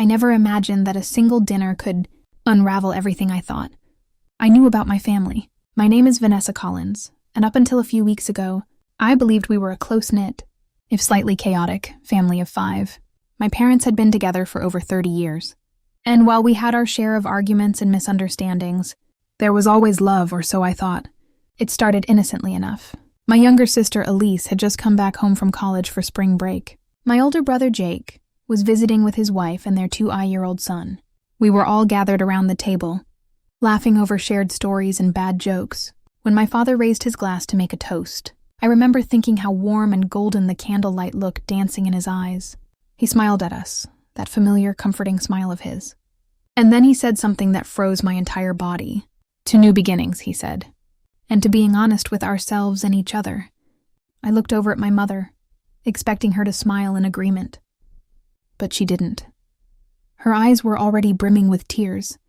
I never imagined that a single dinner could unravel everything I thought. I knew about my family. My name is Vanessa Collins, and up until a few weeks ago, I believed we were a close-knit, if slightly chaotic, family of 5. My parents had been together for over 30 years. And while we had our share of arguments and misunderstandings, there was always love, or so I thought. It started innocently enough. My younger sister, Elise, had just come back home from college for spring break. My older brother, Jake, was visiting with his wife and their 2-year-old son. We were all gathered around the table, laughing over shared stories and bad jokes, when my father raised his glass to make a toast. I remember thinking how warm and golden the candlelight looked dancing in his eyes. He smiled at us, that familiar, comforting smile of his. And then he said something that froze my entire body. To new beginnings, he said. And to being honest with ourselves and each other. I looked over at my mother, expecting her to smile in agreement. But she didn't. Her eyes were already brimming with tears,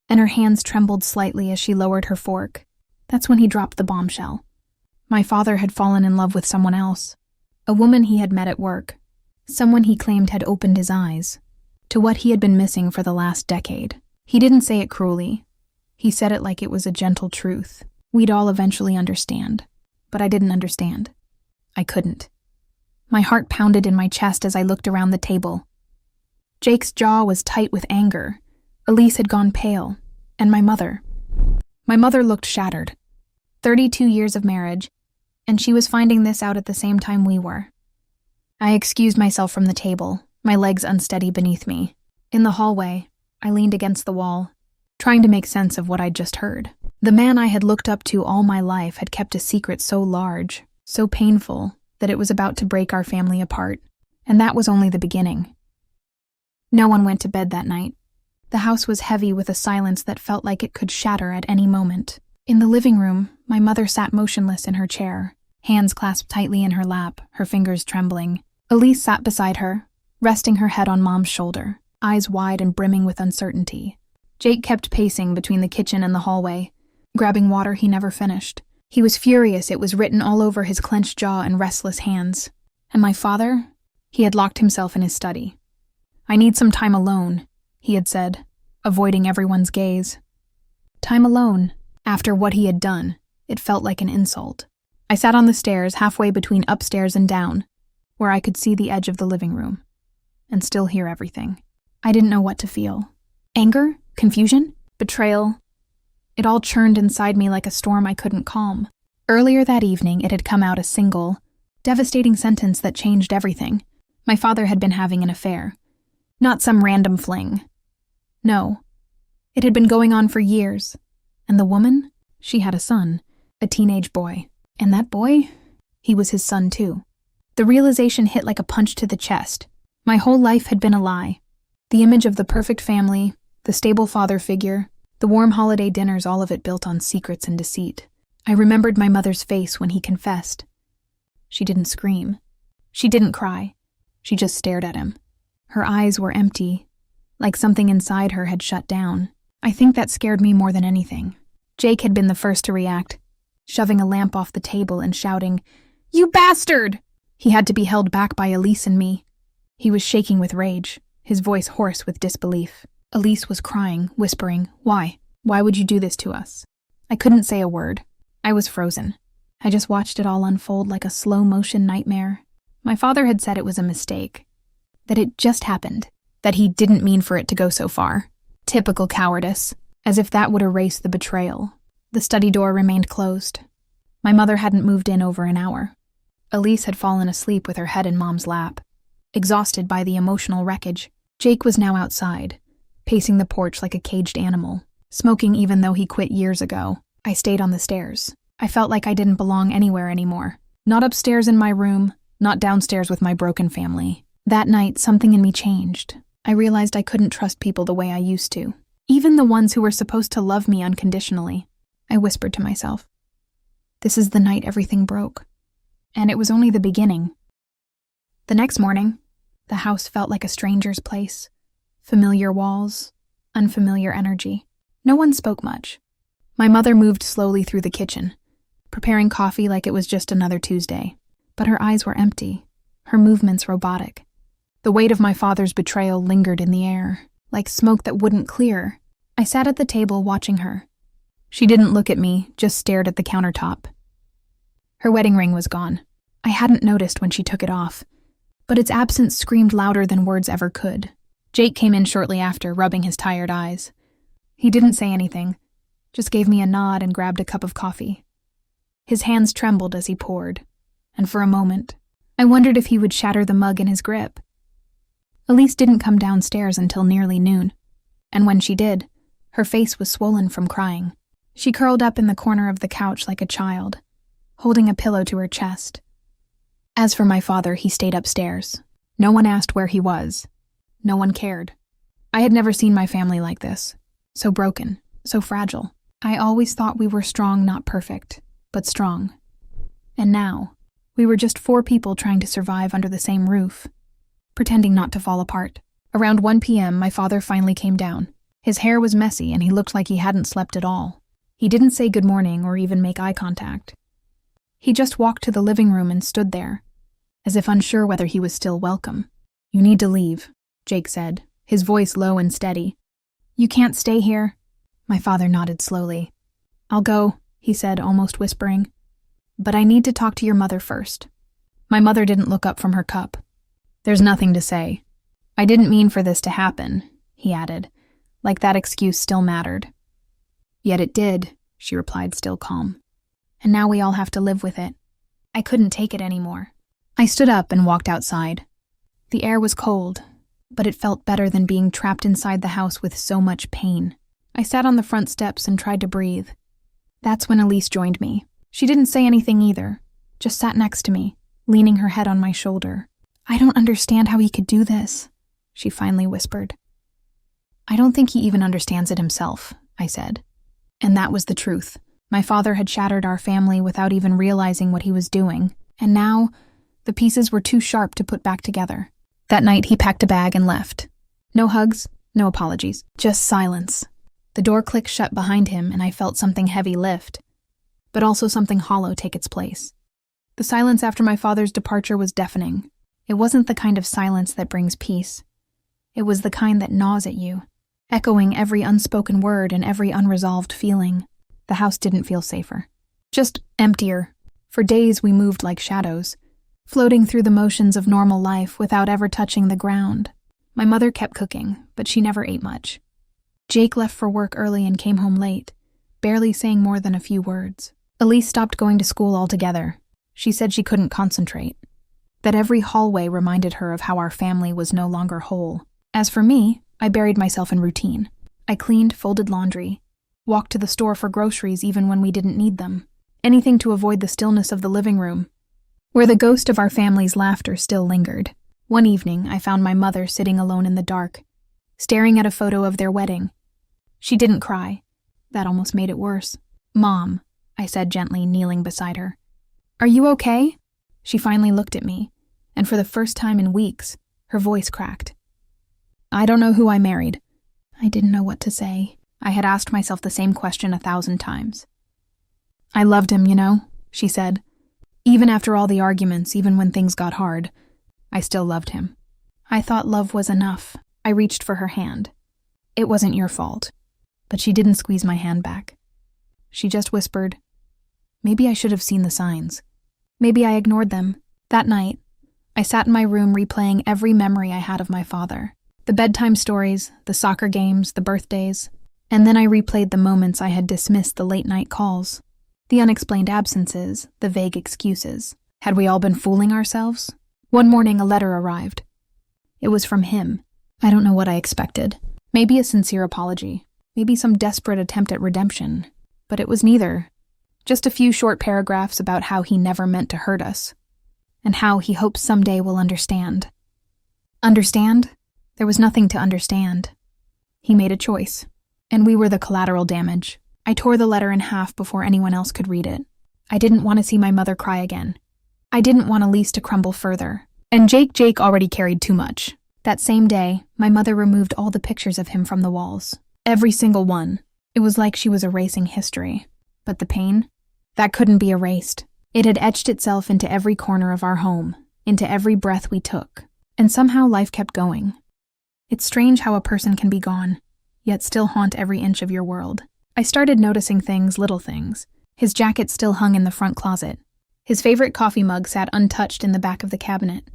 and her hands trembled slightly as she lowered her fork. That's when he dropped the bombshell. My father had fallen in love with someone else, a woman he had met at work, someone he claimed had opened his eyes to what he had been missing for the last decade. He didn't say it cruelly. He said it like it was a gentle truth. We'd all eventually understand. But I didn't understand. I couldn't. My heart pounded in my chest as I looked around the table. Jake's jaw was tight with anger. Elise had gone pale. And my mother. My mother looked shattered. 32 years of marriage, and she was finding this out at the same time we were. I excused myself from the table, my legs unsteady beneath me. In the hallway, I leaned against the wall, trying to make sense of what I'd just heard. The man I had looked up to all my life had kept a secret so large, so painful, that it was about to break our family apart, and that was only the beginning. No one went to bed that night. The house was heavy with a silence that felt like it could shatter at any moment. In the living room, my mother sat motionless in her chair, hands clasped tightly in her lap, her fingers trembling. Elise sat beside her, resting her head on Mom's shoulder, eyes wide and brimming with uncertainty. Jake kept pacing between the kitchen and the hallway, grabbing water he never finished. He was furious. It was written all over his clenched jaw and restless hands. And my father? He had locked himself in his study. "I need some time alone," he had said, avoiding everyone's gaze. Time alone. After what he had done, it felt like an insult. I sat on the stairs halfway between upstairs and down, where I could see the edge of the living room, and still hear everything. I didn't know what to feel. Anger? Confusion? Betrayal? It all churned inside me like a storm I couldn't calm. Earlier that evening, it had come out a single, devastating sentence that changed everything. My father had been having an affair. Not some random fling. No. It had been going on for years. And the woman? She had a son, a teenage boy. And that boy? He was his son too. The realization hit like a punch to the chest. My whole life had been a lie. The image of the perfect family, the stable father figure, the warm holiday dinners, all of it built on secrets and deceit. I remembered my mother's face when he confessed. She didn't scream. She didn't cry. She just stared at him. Her eyes were empty, like something inside her had shut down. I think that scared me more than anything. Jake had been the first to react, shoving a lamp off the table and shouting, "You bastard!" He had to be held back by Elise and me. He was shaking with rage, his voice hoarse with disbelief. Elise was crying, whispering, "Why? Why would you do this to us?" I couldn't say a word. I was frozen. I just watched it all unfold like a slow-motion nightmare. My father had said it was a mistake, that it just happened, that he didn't mean for it to go so far. Typical cowardice, as if that would erase the betrayal. The study door remained closed. My mother hadn't moved in over an hour. Elise had fallen asleep with her head in Mom's lap, exhausted by the emotional wreckage. Jake was now outside, pacing the porch like a caged animal, smoking even though he quit years ago. I stayed on the stairs. I felt like I didn't belong anywhere anymore. Not upstairs in my room, not downstairs with my broken family. That night, something in me changed. I realized I couldn't trust people the way I used to, even the ones who were supposed to love me unconditionally. I whispered to myself, "This is the night everything broke." And it was only the beginning. The next morning, the house felt like a stranger's place. Familiar walls, unfamiliar energy. No one spoke much. My mother moved slowly through the kitchen, preparing coffee like it was just another Tuesday. But her eyes were empty, her movements robotic. The weight of my father's betrayal lingered in the air, like smoke that wouldn't clear. I sat at the table watching her. She didn't look at me, just stared at the countertop. Her wedding ring was gone. I hadn't noticed when she took it off, but its absence screamed louder than words ever could. Jake came in shortly after, rubbing his tired eyes. He didn't say anything, just gave me a nod and grabbed a cup of coffee. His hands trembled as he poured, and for a moment, I wondered if he would shatter the mug in his grip. Elise didn't come downstairs until nearly noon, and when she did, her face was swollen from crying. She curled up in the corner of the couch like a child, holding a pillow to her chest. As for my father, he stayed upstairs. No one asked where he was. No one cared. I had never seen my family like this. So broken, so fragile. I always thought we were strong, not perfect, but strong. And now, we were just 4 people trying to survive under the same roof, pretending not to fall apart. Around 1 p.m., my father finally came down. His hair was messy and he looked like he hadn't slept at all. He didn't say good morning or even make eye contact. He just walked to the living room and stood there, as if unsure whether he was still welcome. "You need to leave," Jake said, his voice low and steady. "You can't stay here." My father nodded slowly. "I'll go," he said, almost whispering. "But I need to talk to your mother first." My mother didn't look up from her cup. "There's nothing to say. I didn't mean for this to happen," he added, like that excuse still mattered. "Yet it did," she replied, still calm. "And now we all have to live with it." I couldn't take it anymore. I stood up and walked outside. The air was cold, but it felt better than being trapped inside the house with so much pain. I sat on the front steps and tried to breathe. That's when Elise joined me. She didn't say anything either, just sat next to me, leaning her head on my shoulder. "I don't understand how he could do this," she finally whispered. "I don't think he even understands it himself," I said. And that was the truth. My father had shattered our family without even realizing what he was doing, and now the pieces were too sharp to put back together. That night he packed a bag and left. No hugs, no apologies, just silence. The door clicked shut behind him and I felt something heavy lift, but also something hollow take its place. The silence after my father's departure was deafening. It wasn't the kind of silence that brings peace. It was the kind that gnaws at you, echoing every unspoken word and every unresolved feeling. The house didn't feel safer, just emptier. For days we moved like shadows, floating through the motions of normal life without ever touching the ground. My mother kept cooking, but she never ate much. Jake left for work early and came home late, barely saying more than a few words. Elise stopped going to school altogether. She said she couldn't concentrate, that every hallway reminded her of how our family was no longer whole. As for me, I buried myself in routine. I cleaned, folded laundry, walked to the store for groceries even when we didn't need them. Anything to avoid the stillness of the living room, where the ghost of our family's laughter still lingered. One evening, I found my mother sitting alone in the dark, staring at a photo of their wedding. She didn't cry. That almost made it worse. "Mom," I said gently, kneeling beside her. "Are you okay?" She finally looked at me, and for the first time in weeks, her voice cracked. "I don't know who I married." I didn't know what to say. I had asked myself the same question 1,000 times. "I loved him, you know," she said. "Even after all the arguments, even when things got hard, I still loved him." I thought love was enough. I reached for her hand. "It wasn't your fault." But she didn't squeeze my hand back. She just whispered, "Maybe I should have seen the signs. Maybe I ignored them." That night, I sat in my room replaying every memory I had of my father. The bedtime stories, the soccer games, the birthdays. And then I replayed the moments I had dismissed the late-night calls. The unexplained absences, the vague excuses. Had we all been fooling ourselves? One morning a letter arrived. It was from him. I don't know what I expected. Maybe a sincere apology. Maybe some desperate attempt at redemption. But it was neither. Just a few short paragraphs about how he never meant to hurt us. And how he hopes someday we'll understand. Understand? There was nothing to understand. He made a choice. And we were the collateral damage. I tore the letter in half before anyone else could read it. I didn't want to see my mother cry again. I didn't want Elise to crumble further. And Jake already carried too much. That same day, my mother removed all the pictures of him from the walls. Every single one. It was like she was erasing history. But the pain? That couldn't be erased. It had etched itself into every corner of our home, into every breath we took. And somehow life kept going. It's strange how a person can be gone, yet still haunt every inch of your world. I started noticing things, little things. His jacket still hung in the front closet. His favorite coffee mug sat untouched in the back of the cabinet.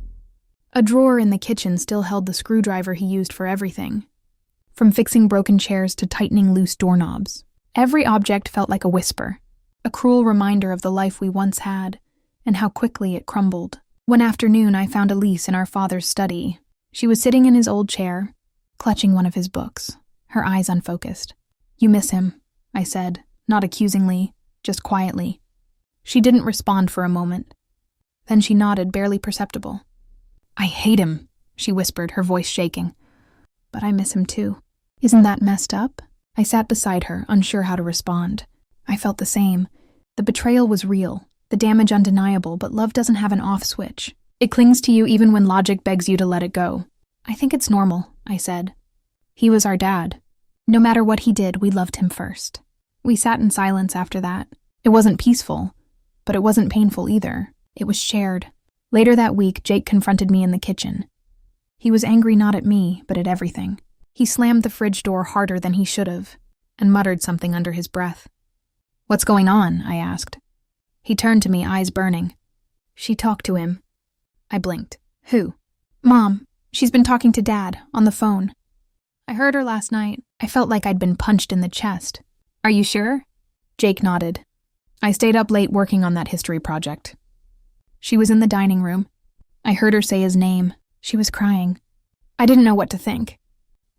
A drawer in the kitchen still held the screwdriver he used for everything, from fixing broken chairs to tightening loose doorknobs. Every object felt like a whisper, a cruel reminder of the life we once had, and how quickly it crumbled. One afternoon, I found Elise in our father's study. She was sitting in his old chair, clutching one of his books, her eyes unfocused. "You miss him," I said, not accusingly, just quietly. She didn't respond for a moment. Then she nodded, barely perceptible. "I hate him," she whispered, her voice shaking. "But I miss him too." "Isn't that messed up?" I sat beside her, unsure how to respond. I felt the same. The betrayal was real, the damage undeniable, but love doesn't have an off switch. It clings to you even when logic begs you to let it go. "I think it's normal," I said. "He was our dad. No matter what he did, we loved him first." We sat in silence after that. It wasn't peaceful, but it wasn't painful either. It was shared. Later that week, Jake confronted me in the kitchen. He was angry not at me, but at everything. He slammed the fridge door harder than he should have, and muttered something under his breath. "What's going on?" I asked. He turned to me, eyes burning. "She talked to him." I blinked. "Who?" "Mom. She's been talking to Dad, on the phone. I heard her last night. I felt like I'd been punched in the chest." "Are you sure?" Jake nodded. "I stayed up late working on that history project." She was in the dining room. I heard her say his name. She was crying. I didn't know what to think.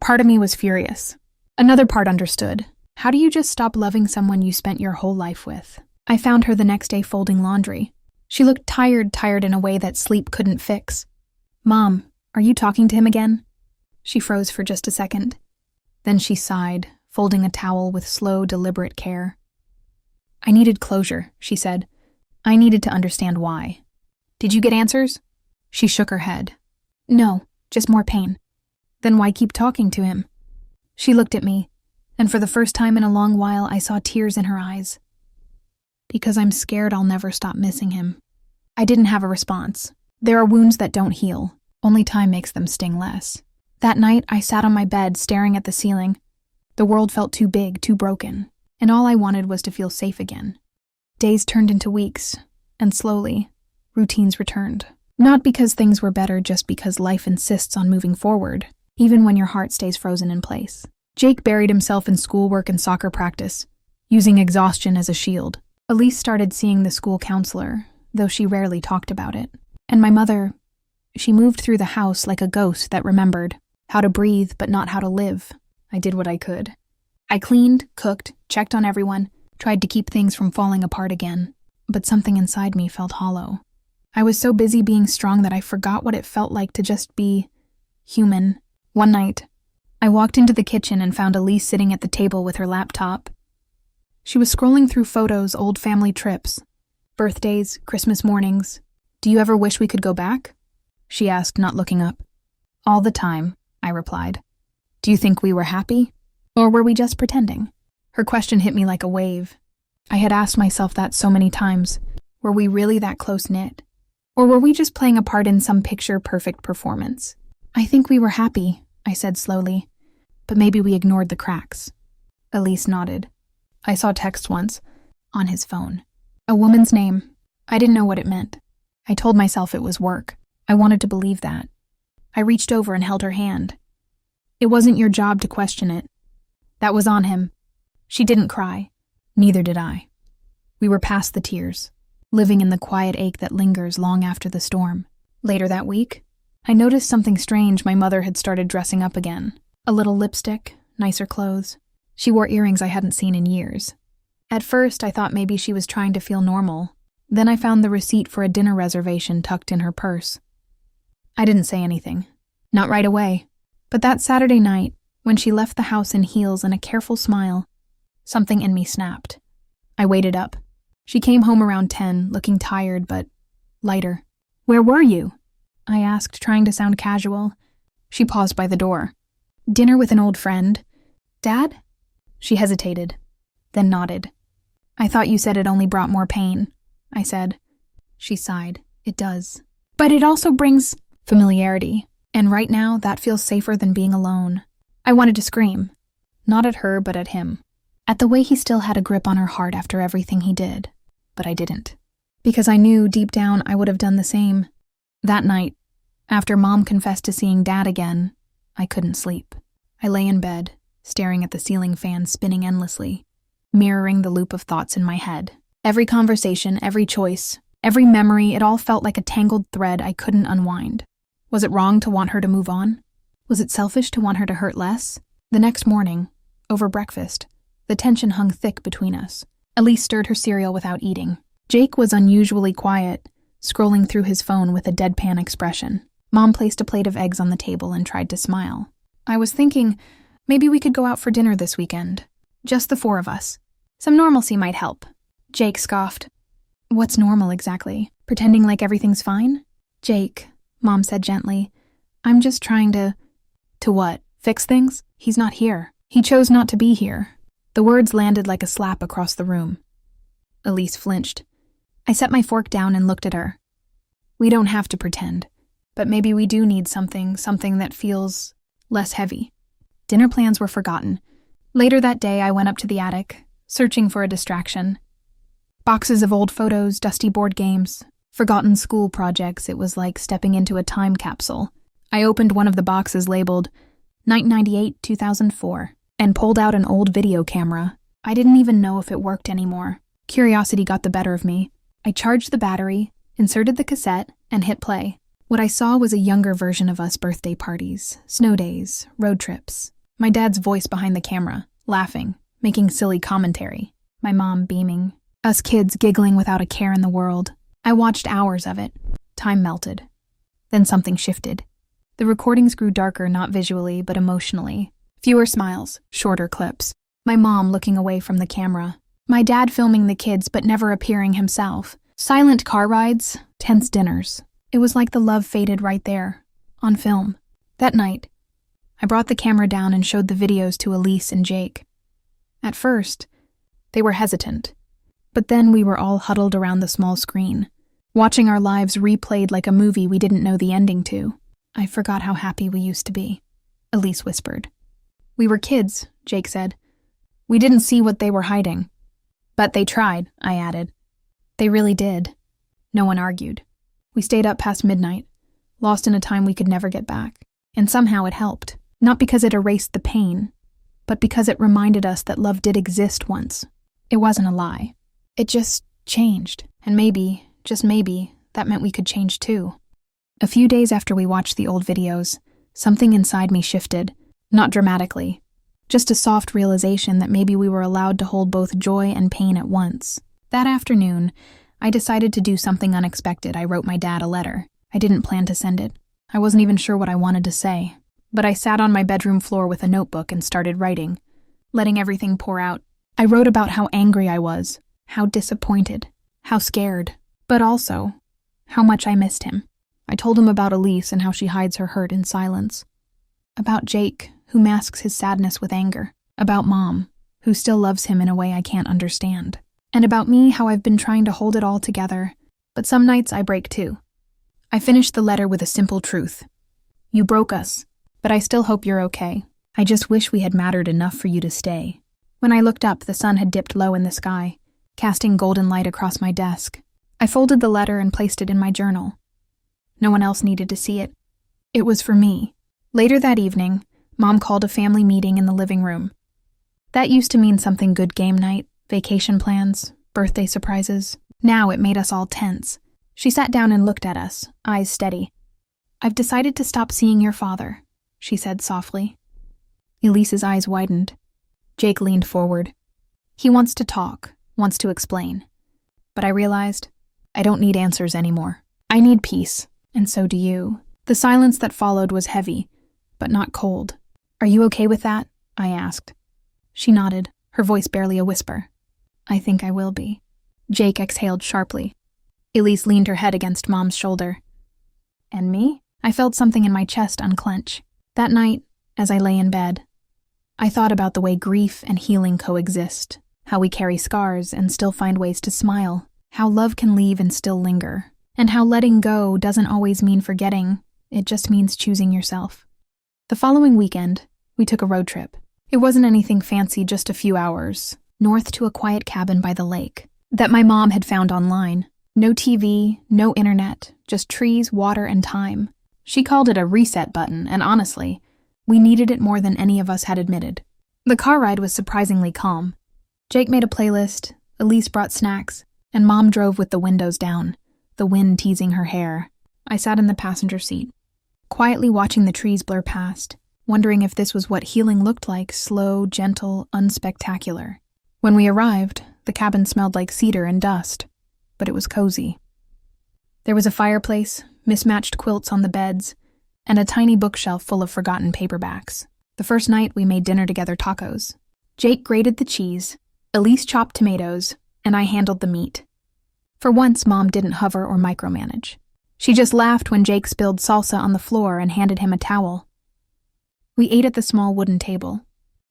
Part of me was furious. Another part understood. How do you just stop loving someone you spent your whole life with? I found her the next day folding laundry. She looked tired in a way that sleep couldn't fix. "Mom, are you talking to him again?" She froze for just a second. Then she sighed, folding a towel with slow, deliberate care. "I needed closure," she said. "I needed to understand why." "Did you get answers?" She shook her head. "No, just more pain." "Then why keep talking to him?" She looked at me, and for the first time in a long while I saw tears in her eyes. "Because I'm scared I'll never stop missing him." I didn't have a response. There are wounds that don't heal. Only time makes them sting less. That night, I sat on my bed staring at the ceiling. The world felt too big, too broken, and all I wanted was to feel safe again. Days turned into weeks, and slowly, routines returned. Not because things were better, just because life insists on moving forward, even when your heart stays frozen in place. Jake buried himself in schoolwork and soccer practice, using exhaustion as a shield. Elise started seeing the school counselor, though she rarely talked about it. And my mother, she moved through the house like a ghost that remembered how to breathe but not how to live. I did what I could. I cleaned, cooked, checked on everyone, tried to keep things from falling apart again. But something inside me felt hollow. I was so busy being strong that I forgot what it felt like to just be human. One night, I walked into the kitchen and found Elise sitting at the table with her laptop. She was scrolling through photos, old family trips, birthdays, Christmas mornings. "Do you ever wish we could go back?" she asked, not looking up. "All the time," I replied. "Do you think we were happy? Or were we just pretending?" Her question hit me like a wave. I had asked myself that so many times. Were we really that close-knit? Or were we just playing a part in some picture-perfect performance? "I think we were happy," I said slowly. "But maybe we ignored the cracks." Elise nodded. "I saw text once, on his phone. A woman's name. I didn't know what it meant. I told myself it was work. I wanted to believe that. I reached over and held her hand. It wasn't your job to question it. That was on him." She didn't cry. Neither did I. We were past the tears, living in the quiet ache that lingers long after the storm. Later that week, I noticed something strange. My mother had started dressing up again. A little lipstick, nicer clothes. She wore earrings I hadn't seen in years. At first, I thought maybe she was trying to feel normal. Then I found the receipt for a dinner reservation tucked in her purse. I didn't say anything. Not right away. But that Saturday night, when she left the house in heels and a careful smile, something in me snapped. I waited up. She came home around 10, looking tired but lighter. "Where were you?" I asked, trying to sound casual. She paused by the door. "Dinner with an old friend. Dad?" She hesitated, then nodded. "I thought you said it only brought more pain," I said. She sighed. "It does. But it also brings familiarity. And right now, that feels safer than being alone. I wanted to scream. Not at her, but at him. At the way he still had a grip on her heart after everything he did. But I didn't. Because I knew, deep down, I would have done the same. That night, after Mom confessed to seeing Dad again, I couldn't sleep. I lay in bed, staring at the ceiling fan spinning endlessly, mirroring the loop of thoughts in my head. Every conversation, every choice, every memory, it all felt like a tangled thread I couldn't unwind. Was it wrong to want her to move on? Was it selfish to want her to hurt less? The next morning, over breakfast, the tension hung thick between us. Elise stirred her cereal without eating. Jake was unusually quiet, scrolling through his phone with a deadpan expression. Mom placed a plate of eggs on the table and tried to smile. I was thinking, maybe we could go out for dinner this weekend. Just the four of us. Some normalcy might help. Jake scoffed. What's normal exactly? Pretending like everything's fine? Jake, Mom said gently, I'm just trying to... To what? Fix things? He's not here. He chose not to be here. The words landed like a slap across the room. Elise flinched. I set my fork down and looked at her. We don't have to pretend, but maybe we do need something that feels less heavy. Dinner plans were forgotten. Later that day, I went up to the attic, searching for a distraction. Boxes of old photos, dusty board games, forgotten school projects. It was like stepping into a time capsule. I opened one of the boxes labeled 1998-2004 and pulled out an old video camera. I didn't even know if it worked anymore. Curiosity got the better of me. I charged the battery, inserted the cassette, and hit play. What I saw was a younger version of us: birthday parties, snow days, road trips. My dad's voice behind the camera, laughing, making silly commentary. My mom beaming. Us kids giggling without a care in the world. I watched hours of it. Time melted. Then something shifted. The recordings grew darker, not visually, but emotionally. Fewer smiles, shorter clips. My mom looking away from the camera. My dad filming the kids but never appearing himself. Silent car rides, tense dinners. It was like the love faded right there, on film. That night, I brought the camera down and showed the videos to Elise and Jake. At first, they were hesitant. But then we were all huddled around the small screen, watching our lives replayed like a movie we didn't know the ending to. I forgot how happy we used to be, Elise whispered. We were kids, Jake said. We didn't see what they were hiding. But they tried, I added. They really did. No one argued. We stayed up past midnight, lost in a time we could never get back. And somehow it helped. Not because it erased the pain, but because it reminded us that love did exist once. It wasn't a lie. It just changed. And maybe, just maybe, that meant we could change too. A few days after we watched the old videos, something inside me shifted. Not dramatically. Just a soft realization that maybe we were allowed to hold both joy and pain at once. That afternoon, I decided to do something unexpected. I wrote my dad a letter. I didn't plan to send it. I wasn't even sure what I wanted to say. But I sat on my bedroom floor with a notebook and started writing, letting everything pour out. I wrote about how angry I was, how disappointed, how scared, but also how much I missed him. I told him about Elise and how she hides her hurt in silence. About Jake, who masks his sadness with anger. About Mom, who still loves him in a way I can't understand. And about me, how I've been trying to hold it all together, but some nights I break too. I finished the letter with a simple truth. You broke us, but I still hope you're okay. I just wish we had mattered enough for you to stay. When I looked up, the sun had dipped low in the sky, casting golden light across my desk. I folded the letter and placed it in my journal. No one else needed to see it. It was for me. Later that evening, Mom called a family meeting in the living room. That used to mean something good: game night, vacation plans, birthday surprises. Now it made us all tense. She sat down and looked at us, eyes steady. I've decided to stop seeing your father, she said softly. Elise's eyes widened. Jake leaned forward. He wants to talk, wants to explain. But I realized I don't need answers anymore. I need peace, and so do you. The silence that followed was heavy, but not cold. Are you okay with that? I asked. She nodded, her voice barely a whisper. I think I will be. Jake exhaled sharply. Elise leaned her head against Mom's shoulder. And me? I felt something in my chest unclench. That night, as I lay in bed, I thought about the way grief and healing coexist, how we carry scars and still find ways to smile, how love can leave and still linger, and how letting go doesn't always mean forgetting. It just means choosing yourself. The following weekend, we took a road trip. It wasn't anything fancy, just a few hours, north to a quiet cabin by the lake that my mom had found online. No TV, no internet, just trees, water, and time. She called it a reset button, and honestly, we needed it more than any of us had admitted. The car ride was surprisingly calm. Jake made a playlist, Elise brought snacks, and Mom drove with the windows down, the wind teasing her hair. I sat in the passenger seat, quietly watching the trees blur past, wondering if this was what healing looked like, slow, gentle, unspectacular. When we arrived, the cabin smelled like cedar and dust, but it was cozy. There was a fireplace, mismatched quilts on the beds, and a tiny bookshelf full of forgotten paperbacks. The first night, we made dinner together, tacos. Jake grated the cheese, Elise chopped tomatoes, and I handled the meat. For once, Mom didn't hover or micromanage. She just laughed when Jake spilled salsa on the floor and handed him a towel. We ate at the small wooden table,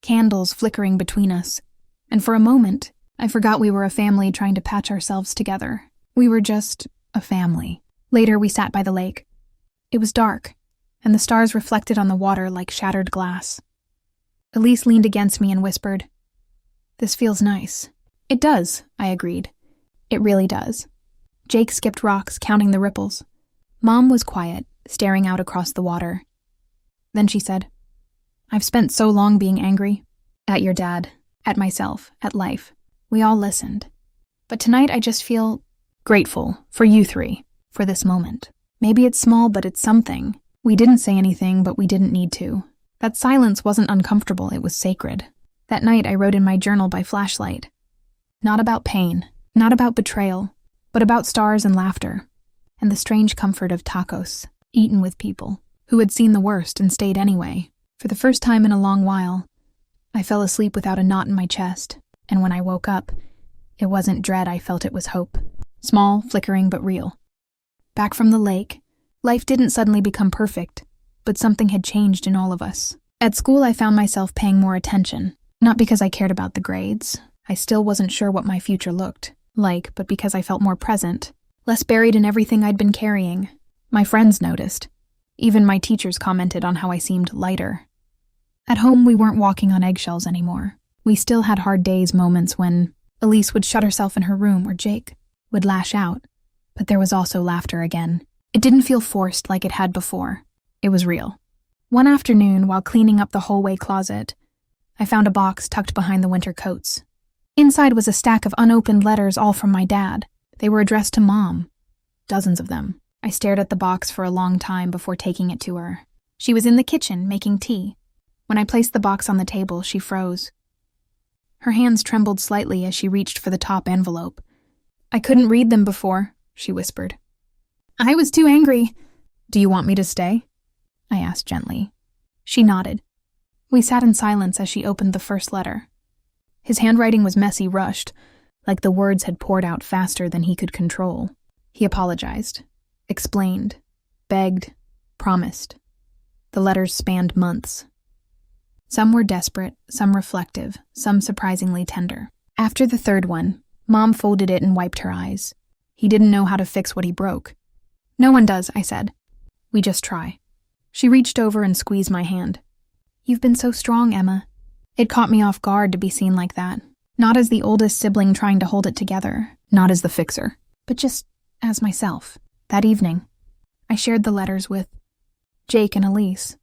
candles flickering between us, and for a moment, I forgot we were a family trying to patch ourselves together. We were just a family. Later, we sat by the lake. It was dark, and the stars reflected on the water like shattered glass. Elise leaned against me and whispered, "This feels nice." "It does," I agreed. "It really does." Jake skipped rocks, counting the ripples. Mom was quiet, staring out across the water. Then she said, "I've spent so long being angry. At your dad, at myself, at life. We all listened. But tonight I just feel grateful for you three, for this moment. Maybe it's small, but it's something. We didn't say anything, but we didn't need to. That silence wasn't uncomfortable, it was sacred. That night I wrote in my journal by flashlight. Not about pain, not about betrayal, but about stars and laughter, and the strange comfort of tacos, eaten with people who had seen the worst and stayed anyway. For the first time in a long while, I fell asleep without a knot in my chest, and when I woke up, it wasn't dread, I felt it was hope. Small, flickering, but real. Back from the lake, life didn't suddenly become perfect, but something had changed in all of us. At school, I found myself paying more attention, not because I cared about the grades. I still wasn't sure what my future looked like, but because I felt more present, less buried in everything I'd been carrying. My friends noticed. Even my teachers commented on how I seemed lighter. At home, we weren't walking on eggshells anymore. We still had hard days, moments when Elise would shut herself in her room or Jake would lash out, but there was also laughter again. It didn't feel forced like it had before. It was real. One afternoon, while cleaning up the hallway closet, I found a box tucked behind the winter coats. Inside was a stack of unopened letters, all from my dad. They were addressed to Mom. Dozens of them. I stared at the box for a long time before taking it to her. She was in the kitchen, making tea. When I placed the box on the table, she froze. Her hands trembled slightly as she reached for the top envelope. "I couldn't read them before," she whispered. "I was too angry." "Do you want me to stay?" I asked gently. She nodded. We sat in silence as she opened the first letter. His handwriting was messy, rushed, like the words had poured out faster than he could control. He apologized, explained, begged, promised. The letters spanned months. Some were desperate, some reflective, some surprisingly tender. After the third one, Mom folded it and wiped her eyes. He didn't know how to fix what he broke. "No one does," I said. "We just try." She reached over and squeezed my hand. "You've been so strong, Emma." It caught me off guard to be seen like that. Not as the oldest sibling trying to hold it together, not as the fixer, but just as myself. That evening, I shared the letters with Jake and Elise.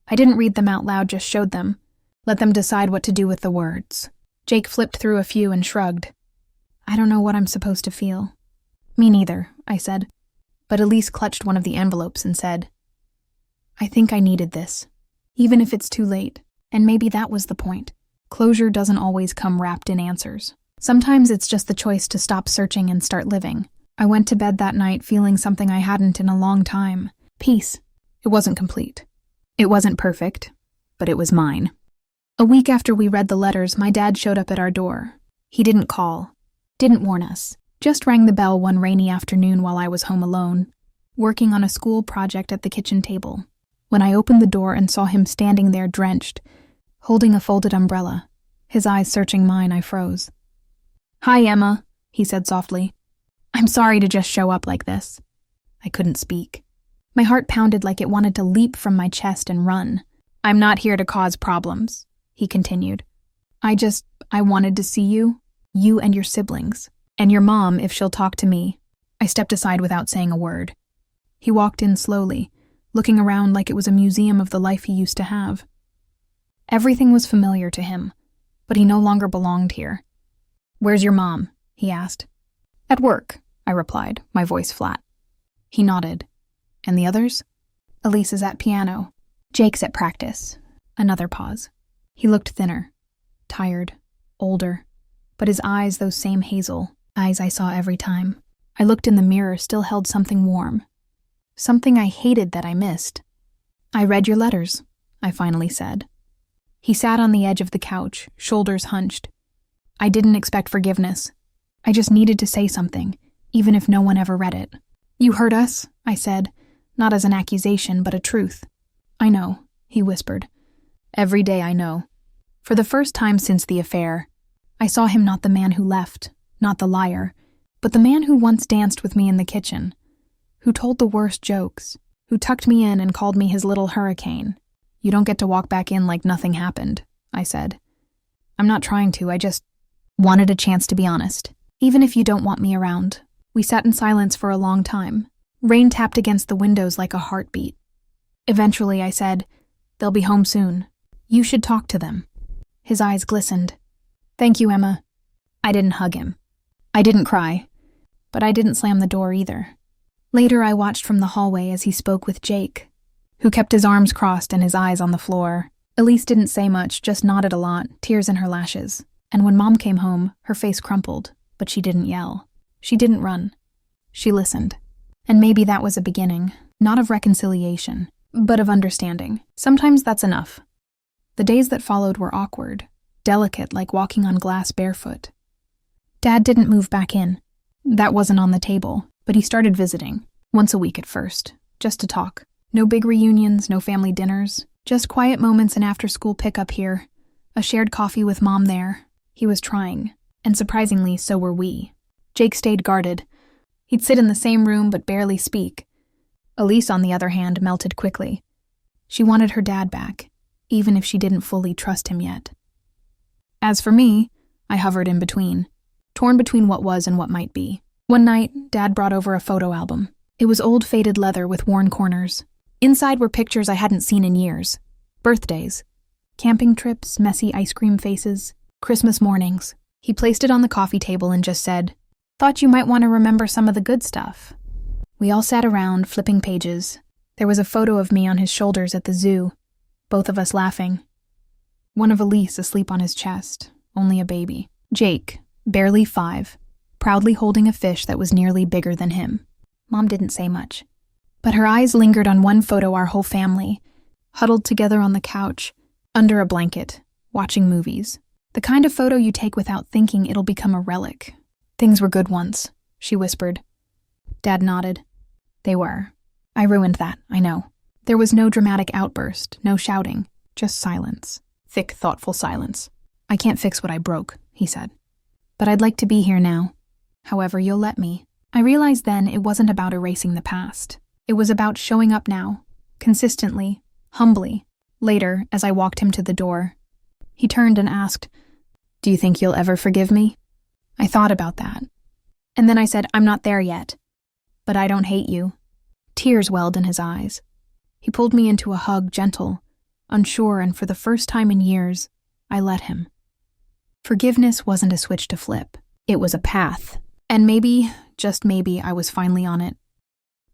I didn't read them out loud, just showed them. Let them decide what to do with the words. Jake flipped through a few and shrugged. "I don't know what I'm supposed to feel." "Me neither," I said. But Elise clutched one of the envelopes and said, "I think I needed this, even if it's too late." And maybe that was the point. Closure doesn't always come wrapped in answers. Sometimes it's just the choice to stop searching and start living. I went to bed that night feeling something I hadn't in a long time. Peace. It wasn't complete. It wasn't perfect, but it was mine. A week after we read the letters, my dad showed up at our door. He didn't call, didn't warn us, just rang the bell one rainy afternoon while I was home alone, working on a school project at the kitchen table. When I opened the door and saw him standing there drenched, holding a folded umbrella, his eyes searching mine, I froze. "Hi, Emma," he said softly. "I'm sorry to just show up like this." I couldn't speak. My heart pounded like it wanted to leap from my chest and run. "I'm not here to cause problems," he continued. I wanted to see you and your siblings, and your mom if she'll talk to me." I stepped aside without saying a word. He walked in slowly, looking around like it was a museum of the life he used to have. Everything was familiar to him, but he no longer belonged here. "Where's your mom?" he asked. "At work," I replied, my voice flat. He nodded. "And the others?" "Elise is at piano. Jake's at practice." Another pause. He looked thinner, tired, older, but his eyes, those same hazel eyes I saw every time I looked in the mirror, still held something warm. Something I hated that I missed. "I read your letters," I finally said. He sat on the edge of the couch, shoulders hunched. "I didn't expect forgiveness. I just needed to say something, even if no one ever read it." "You hurt us," I said, not as an accusation, but a truth. "I know," he whispered. "Every day I know." For the first time since the affair, I saw him not the man who left, not the liar, but the man who once danced with me in the kitchen, who told the worst jokes, who tucked me in and called me his little hurricane. "You don't get to walk back in like nothing happened," I said. "I'm not trying to, I just wanted a chance to be honest. Even if you don't want me around." We sat in silence for a long time. Rain tapped against the windows like a heartbeat. Eventually I said, "They'll be home soon. You should talk to them." His eyes glistened. "Thank you, Emma." I didn't hug him. I didn't cry, but I didn't slam the door either. Later I watched from the hallway as he spoke with Jake, who kept his arms crossed and his eyes on the floor. Elise didn't say much, just nodded a lot, tears in her lashes. And when Mom came home, her face crumpled, but she didn't yell. She didn't run. She listened. And maybe that was a beginning, not of reconciliation, but of understanding. Sometimes that's enough. The days that followed were awkward, delicate like walking on glass barefoot. Dad didn't move back in. That wasn't on the table, but he started visiting, once a week at first, just to talk. No big reunions, no family dinners, just quiet moments and after-school pickup here, a shared coffee with Mom there. He was trying, and surprisingly, so were we. Jake stayed guarded. He'd sit in the same room but barely speak. Elise, on the other hand, melted quickly. She wanted her dad back, even if she didn't fully trust him yet. As for me, I hovered in between, torn between what was and what might be. One night, Dad brought over a photo album. It was old faded leather with worn corners. Inside were pictures I hadn't seen in years. Birthdays, camping trips, messy ice cream faces, Christmas mornings. He placed it on the coffee table and just said, "Thought you might want to remember some of the good stuff." We all sat around, flipping pages. There was a photo of me on his shoulders at the zoo, both of us laughing. One of Elise asleep on his chest, only a baby. Jake, barely 5, proudly holding a fish that was nearly bigger than him. Mom didn't say much, but her eyes lingered on one photo, our whole family, huddled together on the couch, under a blanket, watching movies. The kind of photo you take without thinking it'll become a relic. "Things were good once," she whispered. Dad nodded. "They were. I ruined that, I know." There was no dramatic outburst, no shouting, just silence. Thick, thoughtful silence. "I can't fix what I broke," he said. "But I'd like to be here now. However you'll let me." I realized then it wasn't about erasing the past. It was about showing up now, consistently, humbly. Later, as I walked him to the door, he turned and asked, "Do you think you'll ever forgive me?" I thought about that. And then I said, "I'm not there yet. But I don't hate you." Tears welled in his eyes. He pulled me into a hug, gentle, unsure, and for the first time in years, I let him. Forgiveness wasn't a switch to flip. It was a path. And maybe, just maybe, I was finally on it.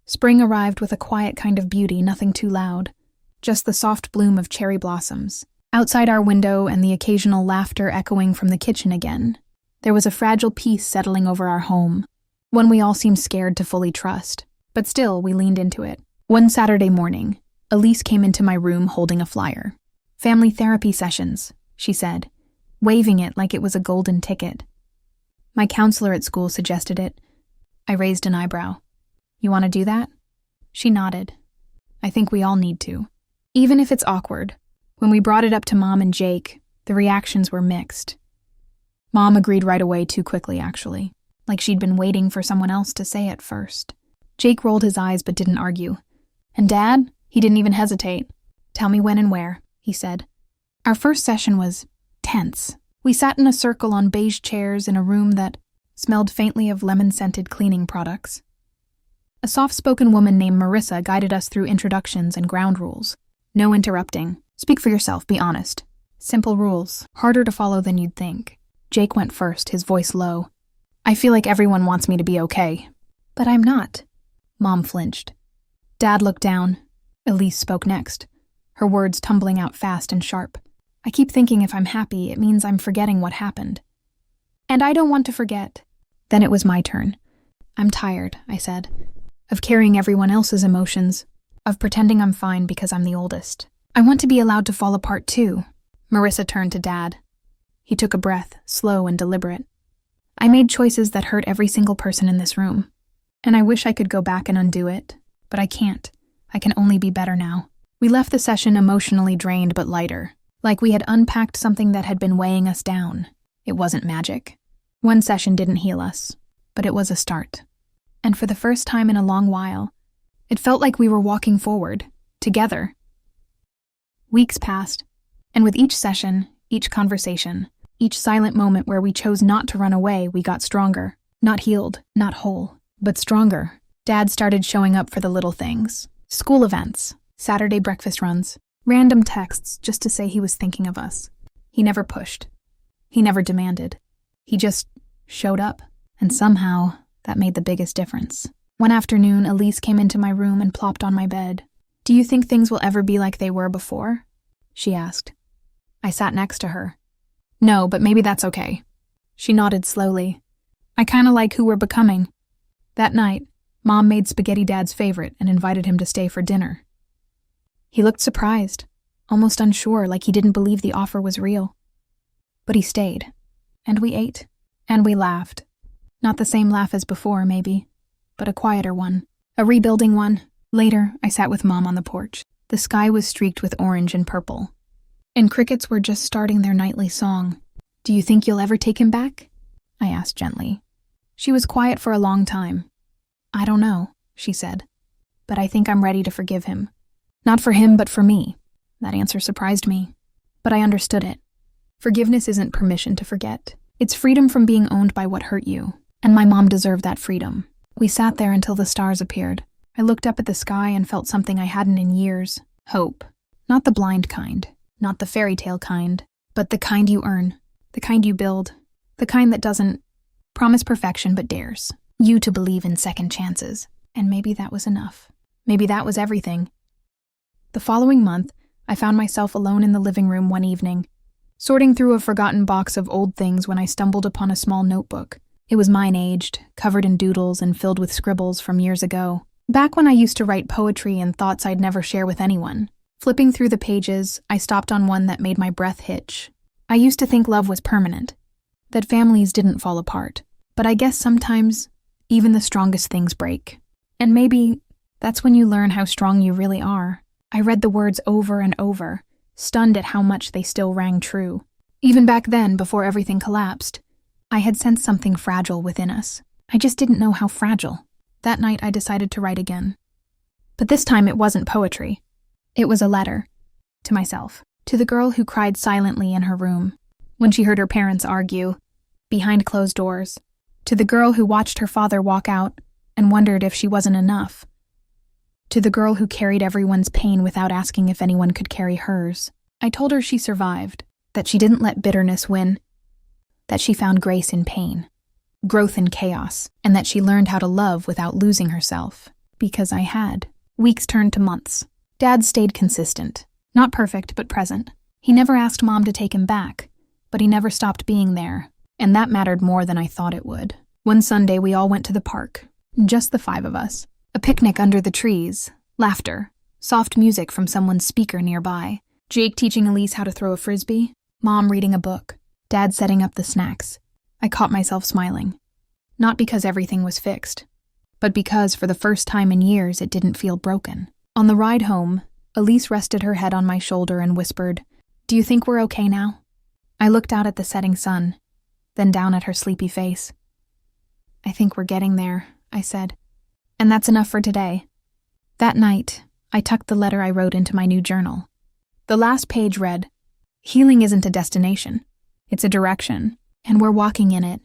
Spring arrived with a quiet kind of beauty, nothing too loud. Just the soft bloom of cherry blossoms. Outside our window and the occasional laughter echoing from the kitchen again. There was a fragile peace settling over our home, one we all seemed scared to fully trust. But still, we leaned into it. One Saturday morning, Elise came into my room holding a flyer. "Family therapy sessions," she said, waving it like it was a golden ticket. My counselor at school suggested it. I raised an eyebrow. "You want to do that?" She nodded. "I think we all need to. Even if it's awkward." When we brought it up to Mom and Jake, the reactions were mixed. Mom agreed right away, too quickly, actually, like she'd been waiting for someone else to say it first. Jake rolled his eyes but didn't argue. And Dad? He didn't even hesitate. Tell me when and where, he said. Our first session was tense. We sat in a circle on beige chairs in a room that smelled faintly of lemon-scented cleaning products. A soft-spoken woman named Marissa guided us through introductions and ground rules. No interrupting. Speak for yourself, be honest. Simple rules, harder to follow than you'd think. Jake went first, his voice low. I feel like everyone wants me to be okay. But I'm not. Mom flinched. Dad looked down. Elise spoke next, her words tumbling out fast and sharp. I keep thinking if I'm happy, it means I'm forgetting what happened. And I don't want to forget. Then it was my turn. I'm tired, I said, of carrying everyone else's emotions, of pretending I'm fine because I'm the oldest. I want to be allowed to fall apart too. Marissa turned to Dad. He took a breath, slow and deliberate. I made choices that hurt every single person in this room. And I wish I could go back and undo it, but I can't. I can only be better now. We left the session emotionally drained but lighter, like we had unpacked something that had been weighing us down. It wasn't magic. One session didn't heal us, but it was a start. And for the first time in a long while, it felt like we were walking forward, together. Weeks passed, and with each session, each conversation, each silent moment where we chose not to run away, we got stronger. Not healed, not whole, but stronger. Dad started showing up for the little things. School events, Saturday breakfast runs, random texts just to say he was thinking of us. He never pushed. He never demanded. He just showed up, and somehow that made the biggest difference. One afternoon, Elise came into my room and plopped on my bed. Do you think things will ever be like they were before? She asked. I sat next to her. No, but maybe that's okay. She nodded slowly. I kinda like who we're becoming. That night, Mom made spaghetti Dad's favorite and invited him to stay for dinner. He looked surprised, almost unsure, like he didn't believe the offer was real. But he stayed, and we ate, and we laughed. Not the same laugh as before, maybe, but a quieter one, a rebuilding one. Later, I sat with Mom on the porch. The sky was streaked with orange and purple, and crickets were just starting their nightly song. Do you think you'll ever take him back? I asked gently. She was quiet for a long time. I don't know, she said, but I think I'm ready to forgive him. Not for him, but for me. That answer surprised me, but I understood it. Forgiveness isn't permission to forget. It's freedom from being owned by what hurt you, and my mom deserved that freedom. We sat there until the stars appeared. I looked up at the sky and felt something I hadn't in years. Hope. Not the blind kind, not the fairy tale kind, but the kind you earn, the kind you build, the kind that doesn't promise perfection but dares you to believe in second chances. And maybe that was enough. Maybe that was everything. The following month, I found myself alone in the living room one evening, sorting through a forgotten box of old things when I stumbled upon a small notebook. It was mine aged, covered in doodles and filled with scribbles from years ago. Back when I used to write poetry and thoughts I'd never share with anyone. Flipping through the pages, I stopped on one that made my breath hitch. I used to think love was permanent, that families didn't fall apart. But I guess sometimes even the strongest things break. And maybe that's when you learn how strong you really are. I read the words over and over, stunned at how much they still rang true. Even back then, before everything collapsed, I had sensed something fragile within us. I just didn't know how fragile. That night I decided to write again. But this time it wasn't poetry. It was a letter. To myself. To the girl who cried silently in her room when she heard her parents argue, behind closed doors. To the girl who watched her father walk out and wondered if she wasn't enough. To the girl who carried everyone's pain without asking if anyone could carry hers. I told her she survived, that she didn't let bitterness win, that she found grace in pain, growth in chaos, and that she learned how to love without losing herself. Because I had. Weeks turned to months. Dad stayed consistent. Not perfect, but present. He never asked Mom to take him back, but he never stopped being there, and that mattered more than I thought it would. One Sunday, we all went to the park, just the 5 of us. A picnic under the trees, laughter, soft music from someone's speaker nearby. Jake teaching Elise how to throw a frisbee, Mom reading a book, Dad setting up the snacks. I caught myself smiling. Not because everything was fixed, but because for the first time in years it didn't feel broken. On the ride home, Elise rested her head on my shoulder and whispered, "Do you think we're okay now?" I looked out at the setting sun, then down at her sleepy face. "I think we're getting there," I said. "And that's enough for today." That night, I tucked the letter I wrote into my new journal. The last page read, "Healing isn't a destination. It's a direction, and we're walking in it,